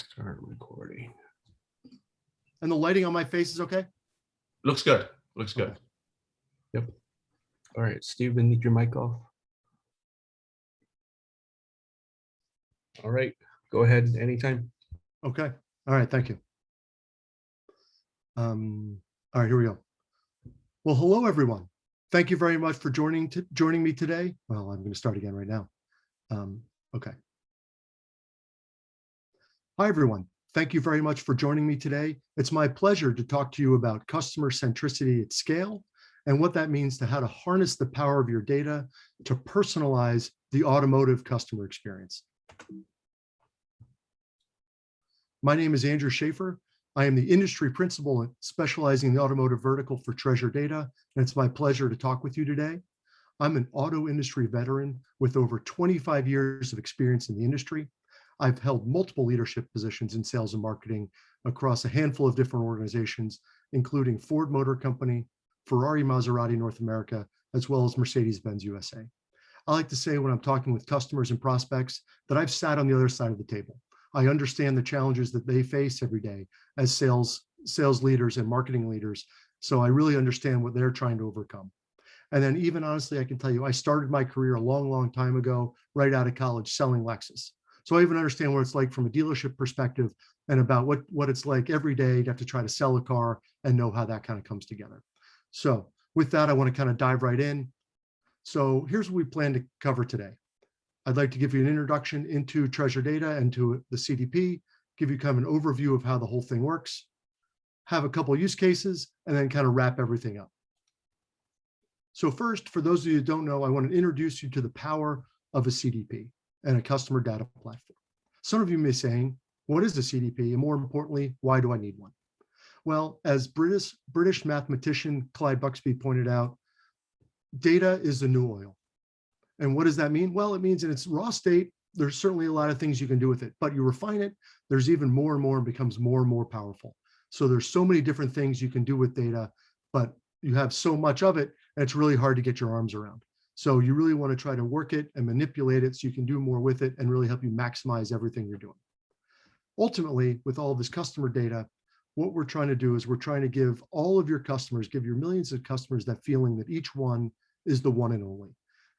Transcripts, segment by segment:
Start recording. And the lighting on my face is okay? Looks good. Looks good. Okay. Yep. All right, Stephen, need your mic off. All right, go ahead anytime. Okay. All right. Thank you. All right, here we go. Well, hello, everyone. Thank you very much for joining me today. Well, I'm going to start again right now. Okay. Hi, everyone. Thank you very much for joining me today. It's my pleasure to talk to you about customer centricity at scale and what that means to how to harness the power of your data to personalize the automotive customer experience. My name is Andrew Schaefer. I am the industry principal specializing in the automotive vertical for Treasure Data, and it's my pleasure to talk with you today. I'm an auto industry veteran with over 25 years of experience in the industry. I've held multiple leadership positions in sales and marketing across a handful of different organizations, including Ford Motor Company, Ferrari Maserati North America, as well as Mercedes-Benz USA. I like to say when I'm talking with customers and prospects that I've sat on the other side of the table. I understand the challenges that they face every day as sales leaders and marketing leaders. So I really understand what they're trying to overcome. And then even honestly, I can tell you, I started my career a long, long time ago, right out of college, selling Lexus. So I even understand what it's like from a dealership perspective and about what it's like every day to have to try to sell a car and know how that kind of comes together. So with that, I want to kind of dive right in. So here's what we plan to cover today. I'd like to give you an introduction into Treasure Data and to the CDP, give you kind of an overview of how the whole thing works, have a couple use cases, and then kind of wrap everything up. So first, for those of you who don't know, I want to introduce you to the power of a CDP and a customer data platform. Some of you may be saying, what is a CDP? And more importantly, why do I need one? Well, as British mathematician Clyde Buxby pointed out, data is the new oil. And what does that mean? Well, it means in its raw state, there's certainly a lot of things you can do with it, but you refine it, there's even more and more and becomes more and more powerful. So there's so many different things you can do with data, but you have so much of it, and it's really hard to get your arms around. So you really want to try to work it and manipulate it so you can do more with it and really help you maximize everything you're doing. Ultimately, with all of this customer data, what we're trying to do is we're trying to give all of your customers, give your millions of customers that feeling that each one is the one and only.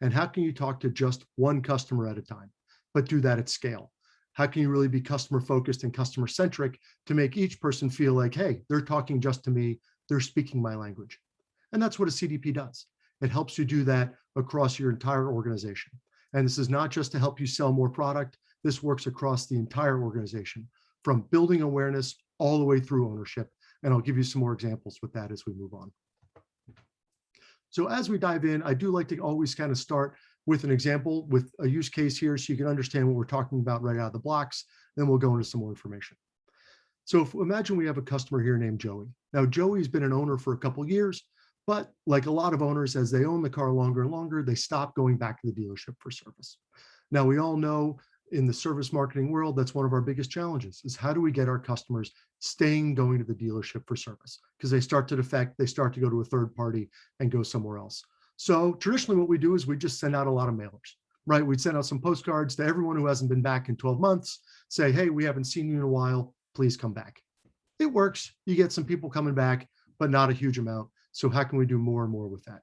And how can you talk to just one customer at a time, but do that at scale? How can you really be customer focused and customer centric to make each person feel like, hey, they're talking just to me, they're speaking my language. And that's what a CDP does. It helps you do that across your entire organization. And this is not just to help you sell more product. This works across the entire organization, from building awareness all the way through ownership. And I'll give you some more examples with that as we move on. So as we dive in, I do like to always kind of start with an example, with a use case here, so you can understand what we're talking about right out of the blocks. Then we'll go into some more information. So imagine we have a customer here named Joey. Now, Joey's been an owner for a couple of years, but like a lot of owners, as they own the car longer and longer, they stop going back to the dealership for service. Now, we all know in the service marketing world, that's one of our biggest challenges, is how do we get our customers going to the dealership for service? Because they start to defect, they start to go to a third party and go somewhere else. So traditionally what we do is we just send out a lot of mailers, right? We'd send out some postcards to everyone who hasn't been back in 12 months, say, hey, we haven't seen you in a while, please come back. It works, you get some people coming back, but not a huge amount. So how can we do more and more with that?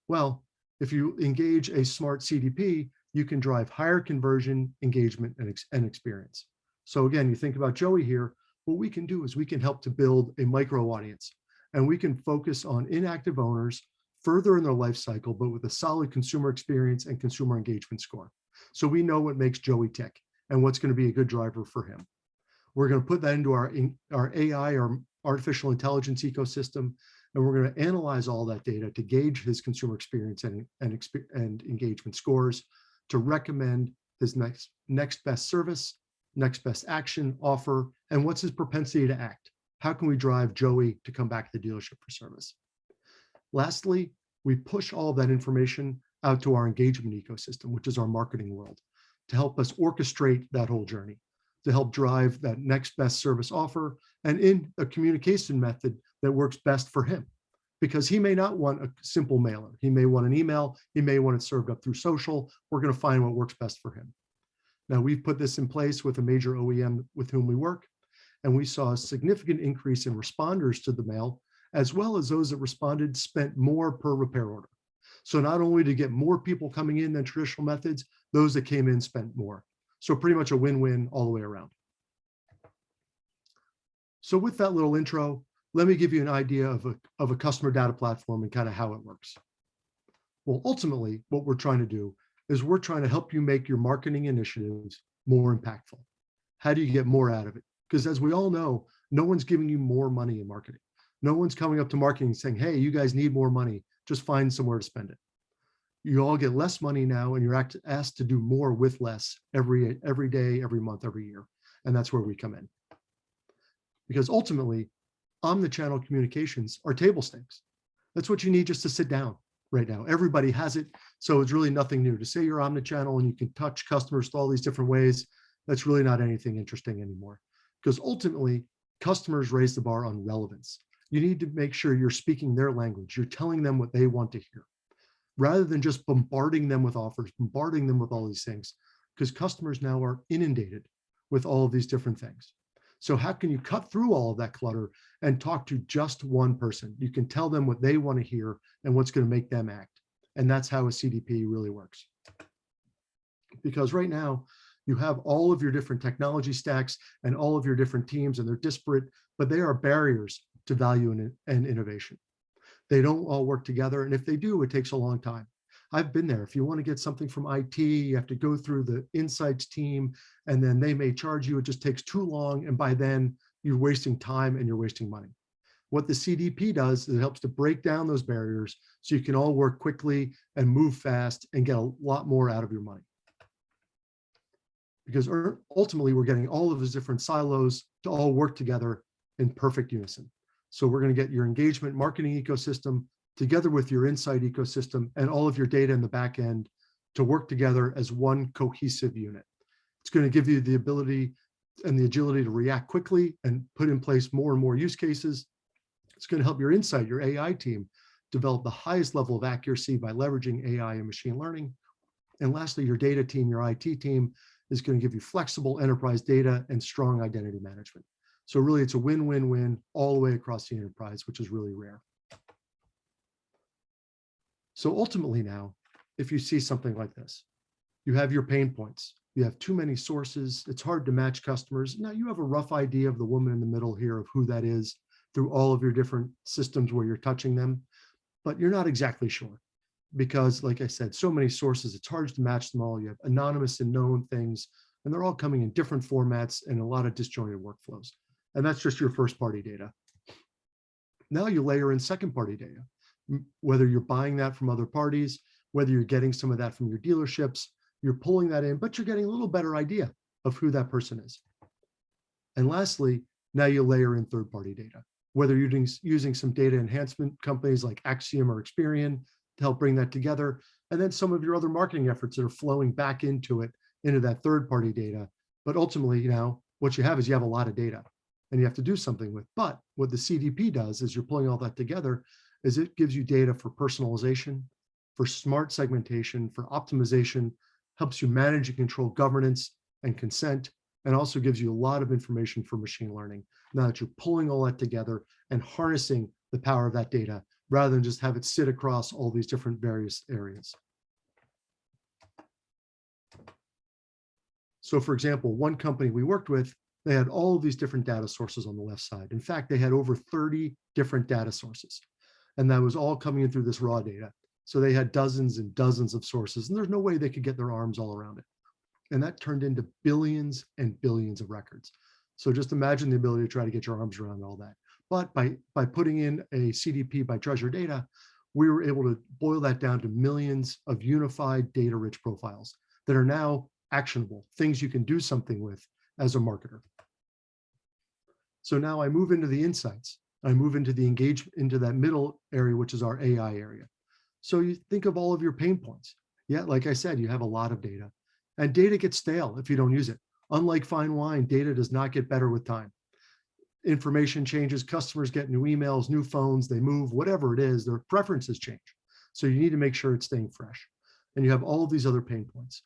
Well, if you engage a smart CDP, you can drive higher conversion, engagement, and experience. So again, you think about Joey here, what we can do is we can help to build a micro audience, and we can focus on inactive owners further in their life cycle, but with a solid consumer experience and consumer engagement score. So we know what makes Joey tick and what's going to be a good driver for him. We're going to put that into our AI, or artificial intelligence ecosystem, and we're going to analyze all that data to gauge his consumer experience and engagement scores, to recommend his next best service, next best action, offer, and what's his propensity to act. How can we drive Joey to come back to the dealership for service? Lastly, we push all of that information out to our engagement ecosystem, which is our marketing world, to help us orchestrate that whole journey, to help drive that next best service offer, and in a communication method that works best for him. Because he may not want a simple mailer. He may want an email. He may want it served up through social. We're going to find what works best for him. Now, we've put this in place with a major OEM with whom we work, and we saw a significant increase in responders to the mail, as well as those that responded spent more per repair order. So not only to get more people coming in than traditional methods, those that came in spent more. So pretty much a win-win all the way around. So with that little intro, let me give you an idea of a customer data platform and kind of how it works. Well, ultimately, what we're trying to do is we're trying to help you make your marketing initiatives more impactful. How do you get more out of it? Because as we all know, no one's giving you more money in marketing. No one's coming up to marketing saying, hey, you guys need more money, just find somewhere to spend it. You all get less money now and you're asked to do more with less every day, every month, every year. And that's where we come in. Because ultimately, omnichannel communications are table stakes. That's what you need just to sit down right now. Everybody has it. So it's really nothing new. To say you're omnichannel and you can touch customers all these different ways, that's really not anything interesting anymore. Because ultimately, customers raise the bar on relevance. You need to make sure you're speaking their language. You're telling them what they want to hear, rather than just bombarding them with offers, bombarding them with all these things, because customers now are inundated with all of these different things. So how can you cut through all of that clutter and talk to just one person? You can tell them what they want to hear and what's going to make them act. And that's how a CDP really works. Because right now, you have all of your different technology stacks and all of your different teams, and they're disparate, but they are barriers to value and innovation. They don't all work together. And if they do, it takes a long time. I've been there. If you want to get something from IT, you have to go through the insights team, and then they may charge you. It just takes too long. And by then you're wasting time and you're wasting money. What the CDP does is it helps to break down those barriers so you can all work quickly and move fast and get a lot more out of your money. Because ultimately we're getting all of those different silos to all work together in perfect unison. So we're going to get your engagement marketing ecosystem together with your insight ecosystem and all of your data in the back end to work together as one cohesive unit. It's going to give you the ability and the agility to react quickly and put in place more and more use cases. It's going to help your insight, your AI team, develop the highest level of accuracy by leveraging AI and machine learning. And lastly, your data team, your IT team, is going to give you flexible enterprise data and strong identity management. So really, it's a win-win-win all the way across the enterprise, which is really rare. So ultimately now, if you see something like this, you have your pain points. You have too many sources. It's hard to match customers. Now you have a rough idea of the woman in the middle here of who that is through all of your different systems where you're touching them, but you're not exactly sure because, like I said, so many sources, it's hard to match them all. You have anonymous and known things, and they're all coming in different formats and a lot of disjointed workflows. And that's just your first party data. Now you layer in second party data. Whether you're buying that from other parties, whether you're getting some of that from your dealerships, you're pulling that in, but you're getting a little better idea of who that person is. And lastly, now you layer in third-party data, whether you're using some data enhancement companies like Axiom or Experian to help bring that together, and then some of your other marketing efforts that are flowing back into that third-party data. But ultimately, now what you have is you have a lot of data and you have to do something with. But what the CDP does is you're pulling all that together is it gives you data for personalization, for smart segmentation, for optimization, helps you manage and control governance and consent, and also gives you a lot of information for machine learning. Now that you're pulling all that together and harnessing the power of that data, rather than just have it sit across all these different various areas. So for example, one company we worked with, they had all of these different data sources on the left side. In fact, they had over 30 different data sources. And that was all coming in through this raw data. So they had dozens and dozens of sources, and there's no way they could get their arms all around it. And that turned into billions and billions of records. So just imagine the ability to try to get your arms around all that. But by putting in a CDP by treasure data, we were able to boil that down to millions of unified data-rich profiles that are now actionable, things you can do something with as a marketer. So now I move into the insights. I move into the engagement, into that middle area, which is our AI area. So you think of all of your pain points. Yeah, like I said, you have a lot of data, and data gets stale if you don't use it. Unlike fine wine, data does not get better with time. Information changes, customers get new emails, new phones, they move, whatever it is, their preferences change. So you need to make sure it's staying fresh. And you have all of these other pain points.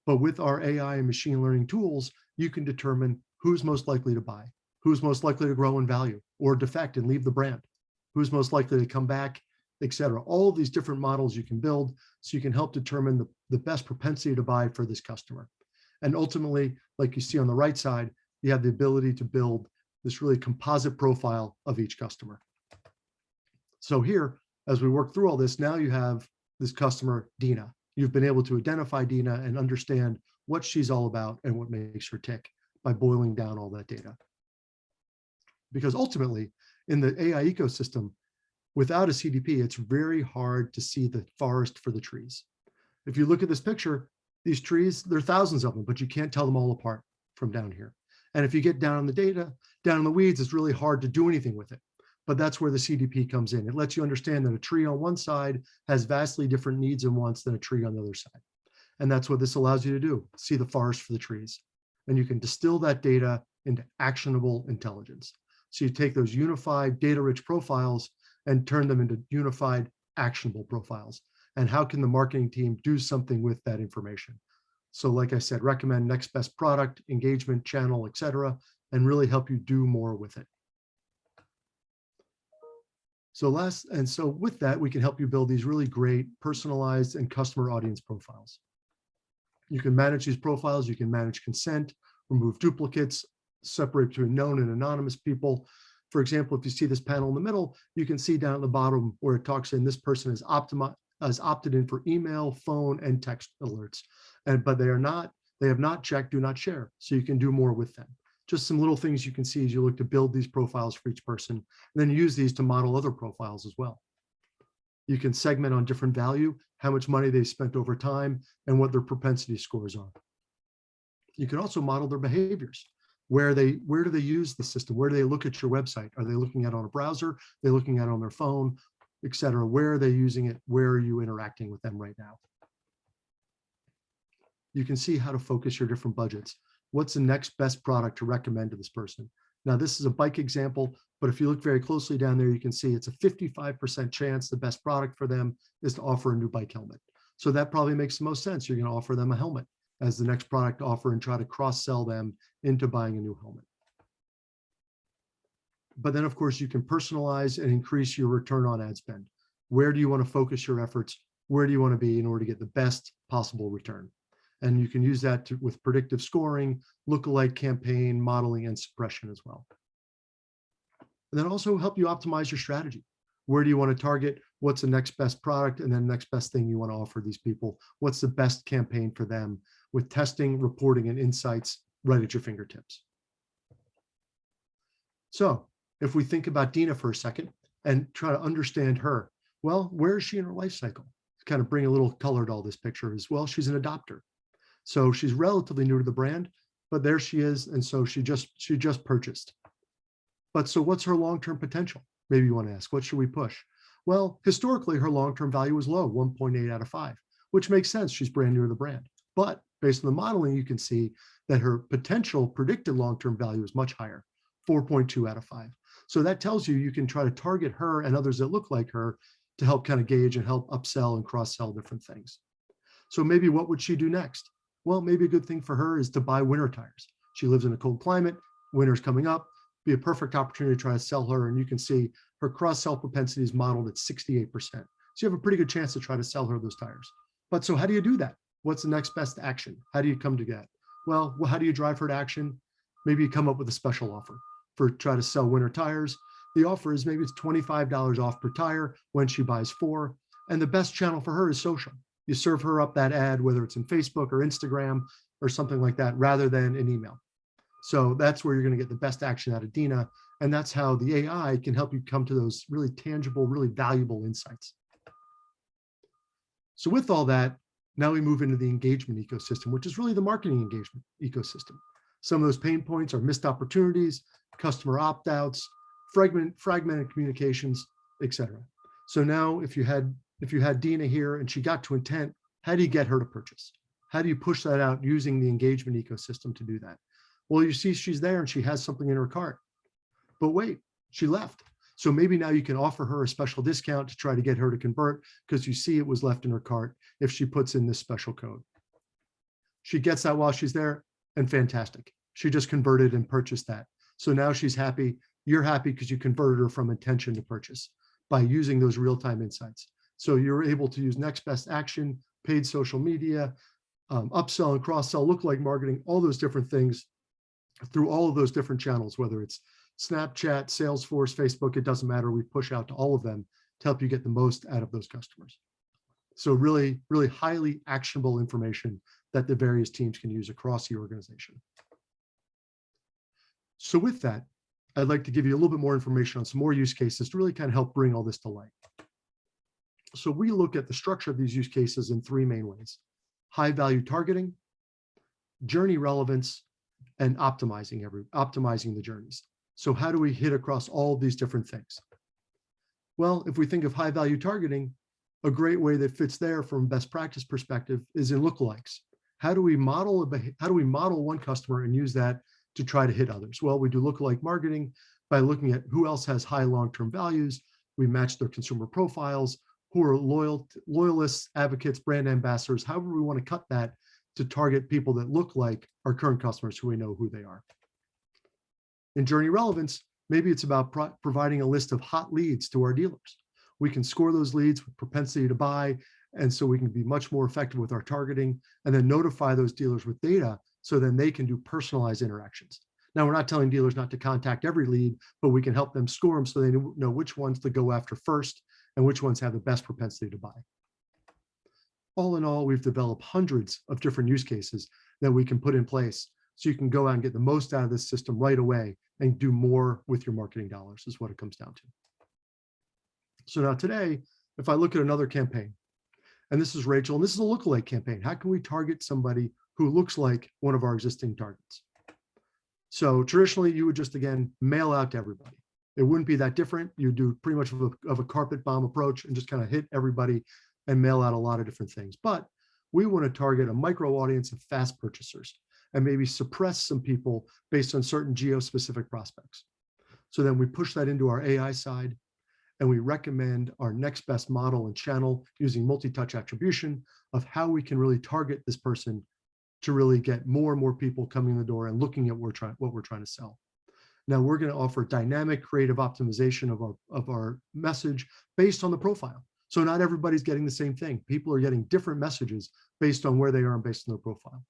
But with our AI and machine learning tools, you can determine who's most likely to buy, who's most likely to grow in value or defect and leave the brand, who's most likely to come back, etc. All of these different models you can build so you can help determine the best propensity to buy for this customer. And ultimately, like you see on the right side, you have the ability to build this really composite profile of each customer. So here, as we work through all this, now you have this customer, Dina. You've been able to identify Dina and understand what she's all about and what makes her tick by boiling down all that data. Because ultimately, in the AI ecosystem, without a CDP, it's very hard to see the forest for the trees. If you look at this picture, these trees, there are thousands of them, but you can't tell them all apart from down here. And if you get down on the data, down in the weeds, it's really hard to do anything with it. But that's where the CDP comes in. It lets you understand that a tree on one side has vastly different needs and wants than a tree on the other side. And that's what this allows you to do, see the forest for the trees. And you can distill that data into actionable intelligence. So you take those unified data-rich profiles and turn them into unified actionable profiles. And how can the marketing team do something with that information? So like I said, recommend next best product, engagement, channel, et cetera, and really help you do more with it. So with that, we can help you build these really great personalized and customer audience profiles. You can manage these profiles, you can manage consent, remove duplicates, separate between known and anonymous people. For example, if you see this panel in the middle, you can see down at the bottom where it talks in this person is opted in for email, phone, and text alerts. But they have not checked do not share. So you can do more with them. Just some little things you can see as you look to build these profiles for each person, and then use these to model other profiles as well. You can segment on different value, how much money they've spent over time, and what their propensity scores are. You can also model their behaviors. Where do they use the system? Where do they look at your website? Are they looking at it on a browser? Are they looking at it on their phone, et cetera? Where are they using it? Where are you interacting with them right now? You can see how to focus your different budgets. What's the next best product to recommend to this person? Now, this is a bike example, but if you look very closely down there, you can see it's a 55% chance the best product for them is to offer a new bike helmet. So that probably makes the most sense. You're going to offer them a helmet as the next product offer and try to cross-sell them into buying a new helmet. But then, of course, you can personalize and increase your return on ad spend. Where do you want to focus your efforts? Where do you want to be in order to get the best possible return? And you can use that with predictive scoring, lookalike campaign, modeling, and suppression as well. And then also help you optimize your strategy. Where do you want to target? What's the next best product? And then next best thing you want to offer these people? What's the best campaign for them with testing, reporting, and insights right at your fingertips? So if we think about Dina for a second and try to understand her, well, where is she in her life cycle? To kind of bring a little color to all this picture as well, she's an adopter. So she's relatively new to the brand, but there she is. And so she just purchased. But so what's her long-term potential? Maybe you want to ask, what should we push? Well, historically, her long-term value was low, 1.8 out of 5, which makes sense. She's brand new to the brand. But based on the modeling, you can see that her potential predicted long-term value is much higher, 4.2 out of 5. So that tells you can try to target her and others that look like her to help kind of gauge and help upsell and cross-sell different things. So maybe what would she do next? Well, maybe a good thing for her is to buy winter tires. She lives in a cold climate, winter's coming up, be a perfect opportunity to try to sell her. And you can see her cross-sell propensity is modeled at 68%. So you have a pretty good chance to try to sell her those tires. But so how do you do that? What's the next best action? How do you come to that? Well, how do you drive her to action? Maybe you come up with a special offer for try to sell winter tires. The offer is maybe it's $25 off per tire when she buys 4. And the best channel for her is social. You serve her up that ad, whether it's in Facebook or Instagram or something like that, rather than an email. So that's where you're going to get the best action out of Dina. And that's how the AI can help you come to those really tangible, really valuable insights. So with all that, now we move into the engagement ecosystem, which is really the marketing engagement ecosystem. Some of those pain points are missed opportunities, customer opt-outs, fragmented communications, et cetera. So now if you had Dina here and she got to intent, how do you get her to purchase? How do you push that out using the engagement ecosystem to do that? Well, you see she's there and she has something in her cart, but wait, she left. So maybe now you can offer her a special discount to try to get her to convert because you see it was left in her cart if she puts in this special code. She gets that while she's there, and fantastic. She just converted and purchased that. So now she's happy. You're happy because you converted her from intention to purchase by using those real-time insights. So you're able to use next best action, paid social media, upsell and cross-sell, lookalike marketing, all those different things through all of those different channels, whether it's Snapchat, Salesforce, Facebook, it doesn't matter. We push out to all of them to help you get the most out of those customers. So really, really highly actionable information that the various teams can use across the organization. So with that, I'd like to give you a little bit more information on some more use cases to really kind of help bring all this to light. So we look at the structure of these use cases in three main ways: high value targeting, journey relevance, and optimizing the journeys. So how do we hit across all of these different things? Well, if we think of high value targeting, a great way that fits there from best practice perspective is in lookalikes. How do we model one customer and use that to try to hit others? Well, we do lookalike marketing by looking at who else has high long-term values. We match their consumer profiles, who are loyalists, advocates, brand ambassadors, however we want to cut that to target people that look like our current customers who we know who they are. In journey relevance, maybe it's about providing a list of hot leads to our dealers. We can score those leads with propensity to buy, and so we can be much more effective with our targeting and then notify those dealers with data so then they can do personalized interactions. Now, we're not telling dealers not to contact every lead, but we can help them score them so they know which ones to go after first and which ones have the best propensity to buy. All in all, we've developed hundreds of different use cases that we can put in place so you can go out and get the most out of this system right away and do more with your marketing dollars is what it comes down to. So now today, if I look at another campaign, and this is Rachel, and this is a lookalike campaign. How can we target somebody who looks like one of our existing targets? So traditionally, you would just, again, mail out to everybody. It wouldn't be that different. You do pretty much of a carpet bomb approach and just kind of hit everybody and mail out a lot of different things. But we want to target a micro audience of fast purchasers and maybe suppress some people based on certain geo-specific prospects. So then we push that into our AI side, and we recommend our next best model and channel using multi-touch attribution of how we can really target this person to really get more and more people coming in the door and looking at what we're trying to sell. Now we're going to offer dynamic creative optimization of our message based on the profile. So not everybody's getting the same thing. People are getting different messages based on where they are and based on their profile.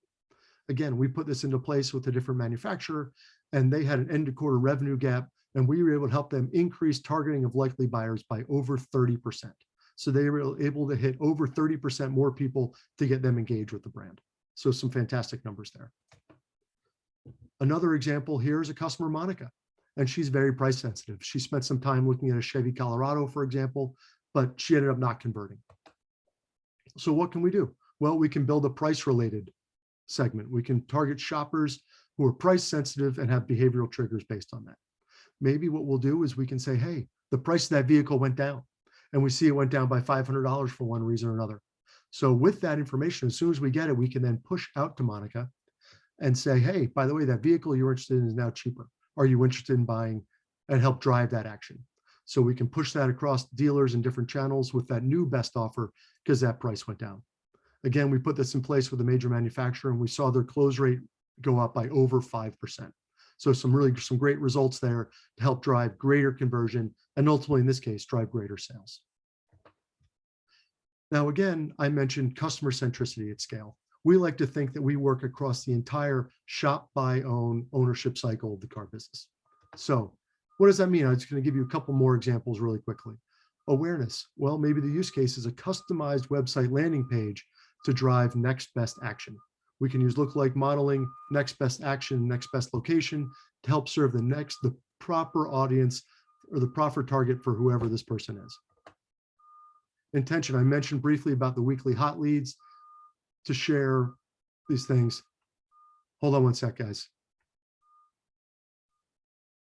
Again, we put this into place with a different manufacturer, and they had an end of quarter revenue gap, and we were able to help them increase targeting of likely buyers by over 30%. So they were able to hit over 30% more people to get them engaged with the brand. So some fantastic numbers there. Another example here is a customer, Monica, and she's very price sensitive. She spent some time looking at a Chevy Colorado, for example, but she ended up not converting. So what can we do? Well, we can build a price related segment. We can target shoppers who are price sensitive and have behavioral triggers based on that. Maybe what we'll do is we can say, hey, the price of that vehicle went down, and we see it went down by $500 for one reason or another. So with that information, as soon as we get it, we can then push out to Monica and say, hey, by the way, that vehicle you're interested in is now cheaper. Are you interested in buying, and help drive that action? So we can push that across dealers and different channels with that new best offer because that price went down. Again, we put this in place with a major manufacturer, and we saw their close rate go up by over 5%. So some great results there to help drive greater conversion and ultimately, in this case, drive greater sales. Now, again, I mentioned customer centricity at scale. We like to think that we work across the entire shop, buy, own ownership cycle of the car business. So what does that mean? I'm just going to give you a couple more examples really quickly. Awareness. Well, maybe the use case is a customized website landing page to drive next best action. We can use lookalike modeling, next best action, next best location to help serve the proper audience or the proper target for whoever this person is. Intention. I mentioned briefly about the weekly hot leads to share these things. Hold on one sec, guys.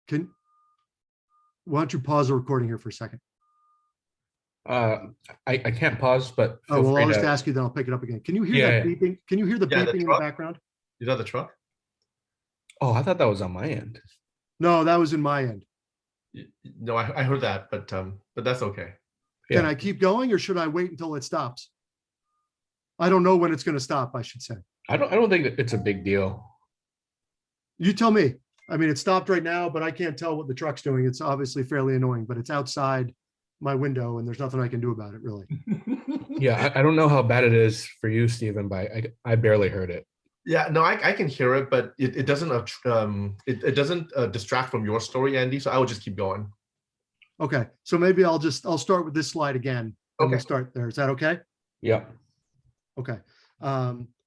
Why don't you pause the recording here for a second? I can't pause, but oh, well, I'll just ask you, then I'll pick it up again. Can you hear that beeping? Can you hear the beeping in the background? Is that the truck? Oh, I thought that was on my end. No, that was in my end. No, I heard that, but that's okay. Can I keep going, or should I wait until it stops? I don't know when it's going to stop, I should say. I don't think that it's a big deal. You tell me. I mean, it stopped right now, but I can't tell what the truck's doing. It's obviously fairly annoying, but it's outside my window and there's nothing I can do about it, really. Yeah, I don't know how bad it is for you, Stephen, but I barely heard it. Yeah, no, I can hear it, but it doesn't it doesn't distract from your story, Andy. So I would just keep going. Okay, so maybe I'll start with this slide again and we'll Okay. start there. Is that okay? Yep. Okay.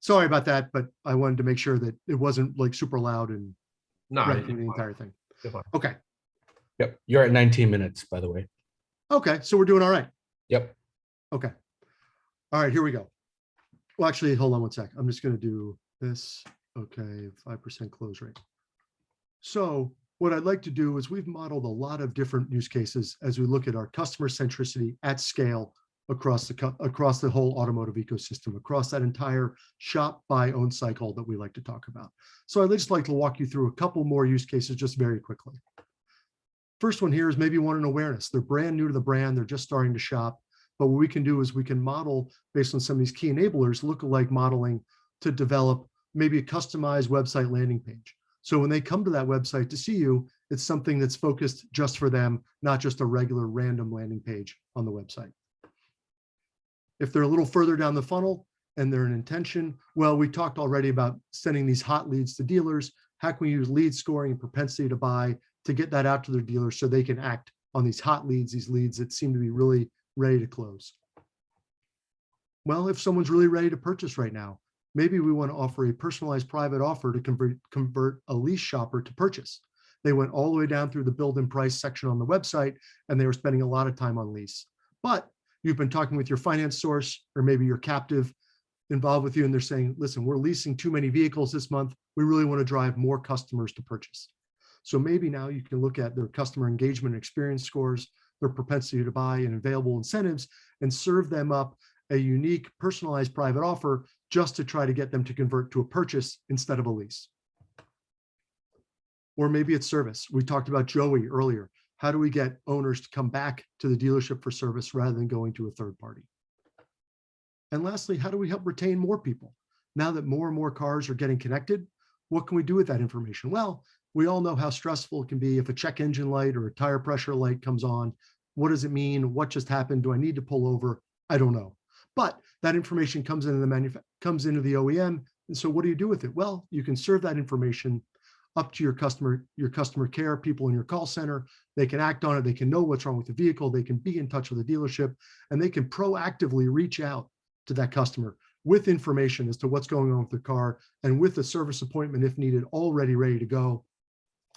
Sorry about that, but I wanted to make sure that it wasn't like super loud and No, wrecking the entire thing. you're fine. Okay. Yep. You're at 19 minutes, by the way. Okay, so we're doing all right. Yep. Okay. All right, here we go. Well, actually, hold on one sec. I'm just going to do this. Okay, 5% close rate. So what I'd like to do is we've modeled a lot of different use cases as we look at our customer centricity at scale across the whole automotive ecosystem, across that entire shop, buy, own cycle that we like to talk about. So I'd just like to walk you through a couple more use cases just very quickly. First one here is maybe you want an awareness. They're brand new to the brand. They're just starting to shop. But what we can do is we can model based on some of these key enablers, lookalike modeling to develop maybe a customized website landing page. So when they come to that website to see you, it's something that's focused just for them, not just a regular random landing page on the website. If they're a little further down the funnel and they're an intention, well, we talked already about sending these hot leads to dealers. How can we use lead scoring and propensity to buy to get that out to their dealers so they can act on these hot leads, these leads that seem to be really ready to close? Well, if someone's really ready to purchase right now, maybe we want to offer a personalized private offer to convert a lease shopper to purchase. They went all the way down through the build and price section on the website, and they were spending a lot of time on lease. But you've been talking with your finance source, or maybe your captive involved with you, and they're saying, listen, we're leasing too many vehicles this month. We really want to drive more customers to purchase. So maybe now you can look at their customer engagement and experience scores, their propensity to buy and available incentives, and serve them up a unique personalized private offer just to try to get them to convert to a purchase instead of a lease. Or maybe it's service. We talked about Joey earlier. How do we get owners to come back to the dealership for service rather than going to a third party? And lastly, how do we help retain more people? Now that more and more cars are getting connected, what can we do with that information? Well, we all know how stressful it can be if a check engine light or a tire pressure light comes on. What does it mean? What just happened? Do I need to pull over? I don't know. But that information comes into the OEM. And so what do you do with it? Well, you can serve that information up to your customer care people in your call center. They can act on it. They can know what's wrong with the vehicle. They can be in touch with the dealership, and they can proactively reach out to that customer with information as to what's going on with their car and with a service appointment, if needed, already ready to go.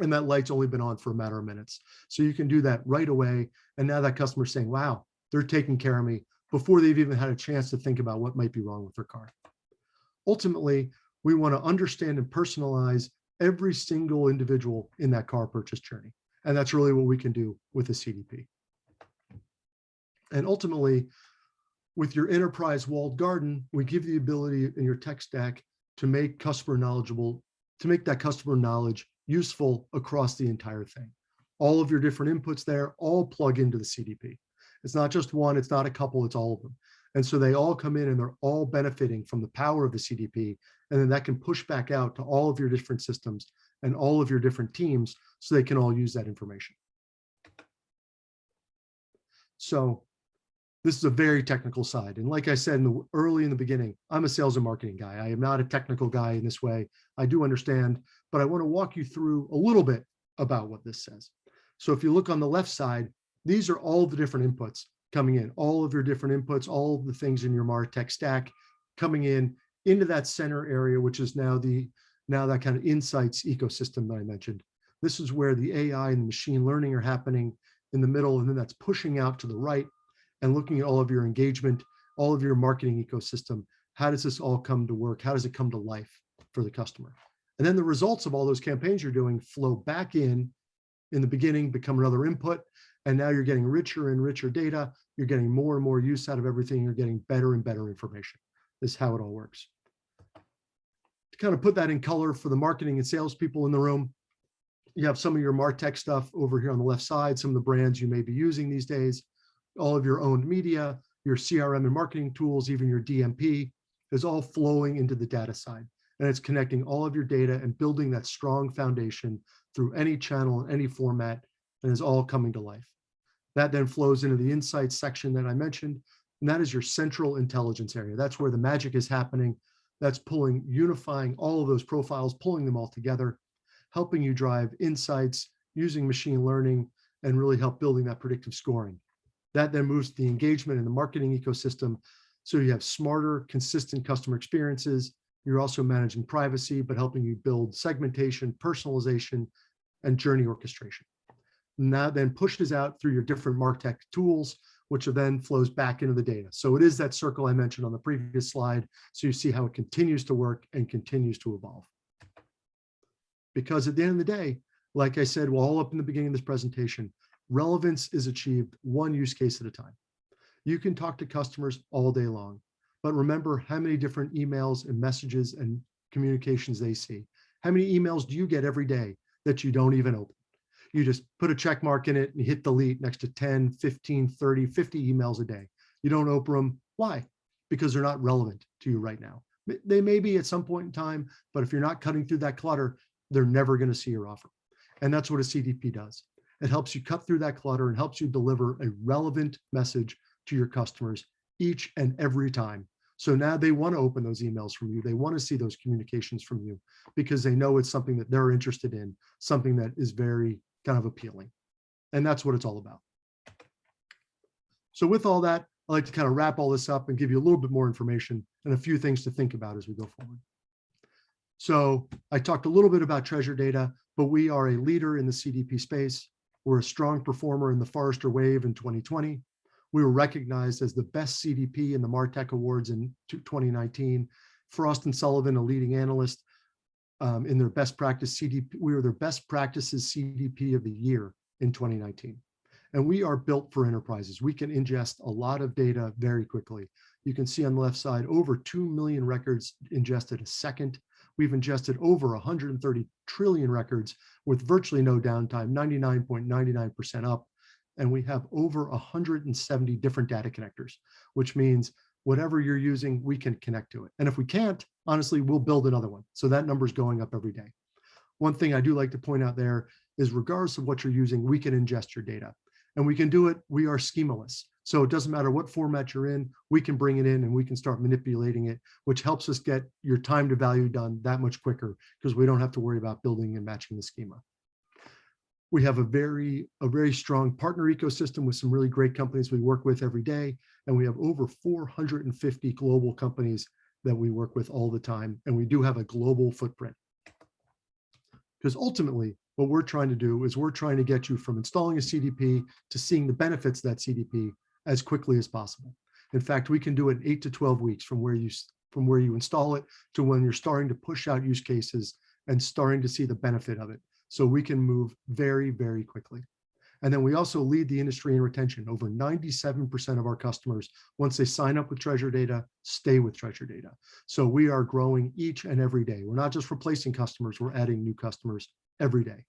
And that light's only been on for a matter of minutes. So you can do that right away. And now that customer's saying, wow, they're taking care of me before they've even had a chance to think about what might be wrong with their car. Ultimately, we want to understand and personalize every single individual in that car purchase journey. And that's really what we can do with the CDP. And ultimately, with your enterprise walled garden, we give the ability in your tech stack to make customer knowledgeable, to make that customer knowledge useful across the entire thing. All of your different inputs there all plug into the CDP. It's not just one, it's not a couple, it's all of them. And so they all come in and they're all benefiting from the power of the CDP. And then that can push back out to all of your different systems and all of your different teams so they can all use that information. So this is a very technical side. And like I said early in the beginning, I'm a sales and marketing guy. I am not a technical guy in this way. I do understand, but I want to walk you through a little bit about what this says. So if you look on the left side, these are all the different inputs coming in, all of your different inputs, all of the things in your MarTech stack coming in into that center area, which is now that kind of insights ecosystem that I mentioned. This is where the AI and the machine learning are happening in the middle, and then that's pushing out to the right and looking at all of your engagement, all of your marketing ecosystem. How does this all come to work? How does it come to life for the customer? And then the results of all those campaigns you're doing flow back in the beginning, become another input. And now you're getting richer and richer data. You're getting more and more use out of everything. You're getting better and better information. This is how it all works. To kind of put that in color for the marketing and sales people in the room, you have some of your MarTech stuff over here on the left side, some of the brands you may be using these days, all of your owned media, your CRM and marketing tools, even your DMP. is all flowing into the data side. And it's connecting all of your data and building that strong foundation through any channel, any format, and is all coming to life. That then flows into the insights section that I mentioned, and that is your central intelligence area. That's where the magic is happening. That's pulling, unifying all of those profiles, pulling them all together, helping you drive insights using machine learning, and really help building that predictive scoring. That then moves to the engagement in the marketing ecosystem. So you have smarter, consistent customer experiences. You're also managing privacy, but helping you build segmentation, personalization, and journey orchestration. And that then pushes out through your different MarTech tools, which then flows back into the data. So it is that circle I mentioned on the previous slide. So you see how it continues to work and continues to evolve. Because at the end of the day, like I said, all up in the beginning of this presentation, relevance is achieved one use case at a time. You can talk to customers all day long, but remember how many different emails and messages and communications they see. How many emails do you get every day that you don't even open? You just put a check mark in it and hit delete next to 10, 15, 30, 50 emails a day. You don't open them. Why? Because they're not relevant to you right now. They may be at some point in time, but if you're not cutting through that clutter, they're never going to see your offer. And that's what a CDP does. It helps you cut through that clutter and helps you deliver a relevant message to your customers each and every time. So now they want to open those emails from you. They want to see those communications from you because they know it's something that they're interested in, something that is very kind of appealing. And that's what it's all about. So with all that, I'd like to kind of wrap all this up and give you a little bit more information and a few things to think about as we go forward. So I talked a little bit about treasure data, but we are a leader in the CDP space. We're a strong performer in the Forrester Wave in 2020. We were recognized as the best CDP in the MarTech Awards in 2019. Frost & Sullivan, a leading analyst, in their best practice CDP, we were their best practices CDP of the year in 2019. And we are built for enterprises. We can ingest a lot of data very quickly. You can see on the left side, over 2 million records ingested a second. We've ingested over 130 trillion records with virtually no downtime, 99.99% up. And we have over 170 different data connectors, which means whatever you're using, we can connect to it. And if we can't, honestly, we'll build another one. So that number is going up every day. One thing I do like to point out there is regardless of what you're using, we can ingest your data. And we can do it, we are schemaless. So it doesn't matter what format you're in, we can bring it in and we can start manipulating it, which helps us get your time to value done that much quicker because we don't have to worry about building and matching the schema. We have a very strong partner ecosystem with some really great companies we work with every day. And we have over 450 global companies that we work with all the time. And we do have a global footprint. Because ultimately, what we're trying to do is we're trying to get you from installing a CDP to seeing the benefits of that CDP as quickly as possible. In fact, we can do it in 8 to 12 weeks from where you install it to when you're starting to push out use cases and starting to see the benefit of it. So we can move very, very quickly. And then we also lead the industry in retention. Over 97% of our customers, once they sign up with Treasure Data, stay with Treasure Data. So we are growing each and every day. We're not just replacing customers, we're adding new customers every day.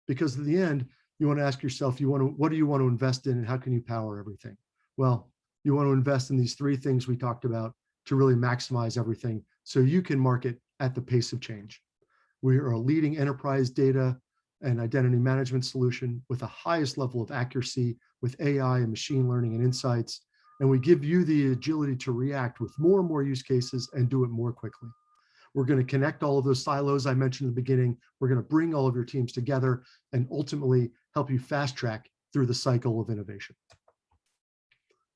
Because at the end, you want to ask yourself, what do you want to invest in and how can you power everything? Well, you want to invest in these 3 things we talked about to really maximize everything so you can market at the pace of change. We are a leading enterprise data and identity management solution with the highest level of accuracy with AI and machine learning and insights. And we give you the agility to react with more and more use cases and do it more quickly. We're going to connect all of those silos I mentioned in the beginning. We're going to bring all of your teams together and ultimately help you fast track through the cycle of innovation.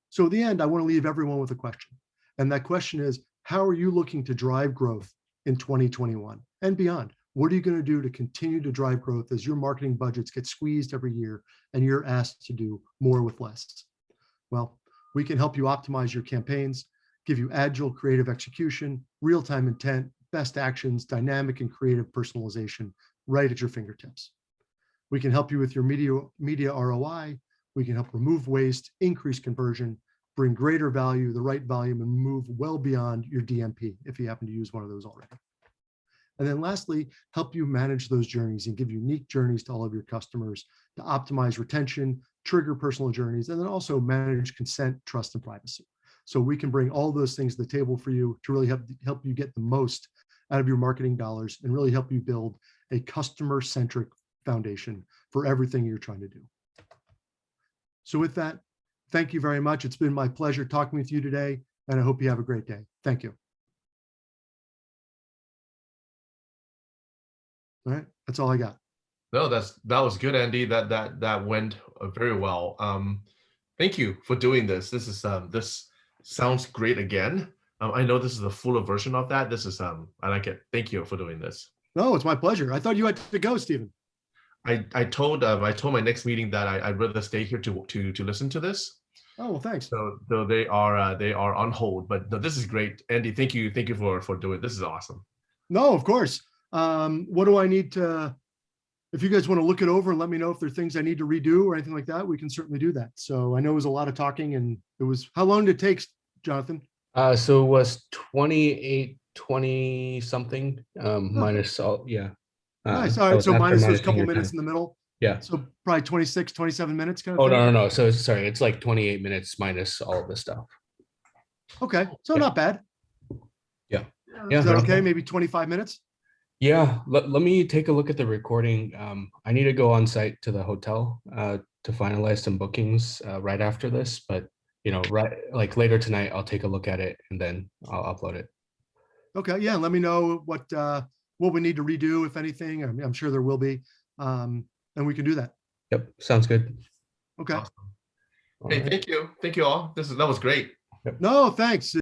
So at the end, I want to leave everyone with a question. And that question is, how are you looking to drive growth in 2021 and beyond? What are you going to do to continue to drive growth as your marketing budgets get squeezed every year and you're asked to do more with less? Well, we can help you optimize your campaigns, give you agile creative execution, real-time intent, best actions, dynamic and creative personalization right at your fingertips. We can help you with your media ROI. We can help remove waste, increase conversion, bring greater value, the right volume, and move well beyond your DMP if you happen to use one of those already. And then lastly, help you manage those journeys and give unique journeys to all of your customers to optimize retention, trigger personal journeys, and then also manage consent, trust, and privacy. So we can bring all those things to the table for you to really help you get the most out of your marketing dollars and really help you build a customer-centric foundation for everything you're trying to do. So with that, thank you very much. It's been my pleasure talking with you today, and I hope you have a great day. Thank you. All right, that's all I got. No, that was good, Andy. That went very well. Thank you for doing this. This sounds great again. I know this is the fuller version of that. This is I like it. Thank you for doing this. No, it's my pleasure. I thought you had to go, Stephen. I told my next meeting that I'd rather stay here to listen to this. Oh, well, thanks. So they are on hold, but no, this is great, Andy. Thank you for doing it. This is awesome. No, of course. What do I need to, if you guys want to look it over and let me know if there are things I need to redo or anything like that, we can certainly do that. So I know it was a lot of talking, and it was, how long did it take, Jonathan? So it was 28, 20 something, minus all, yeah. Nice. All right. So after minus those minusing couple your minutes time. in the middle. Yeah. So probably 26, 27 minutes kind of Oh, thing. no. So sorry, it's like 28 minutes minus all of this stuff. Okay. So Yeah. not bad. Yeah. Is that no, okay? Maybe 25 minutes? Yeah, let me take a look at the recording. I need to go on site to the hotel to finalize some bookings right after this, but right like later tonight, I'll take a look at it and then I'll upload it. Okay. Yeah. Let me know what we need to redo, if anything. I'm sure there will be. And we can do that. Yep, sounds good. Okay. Awesome. All Hey, right. thank you all. That was great. No, thanks.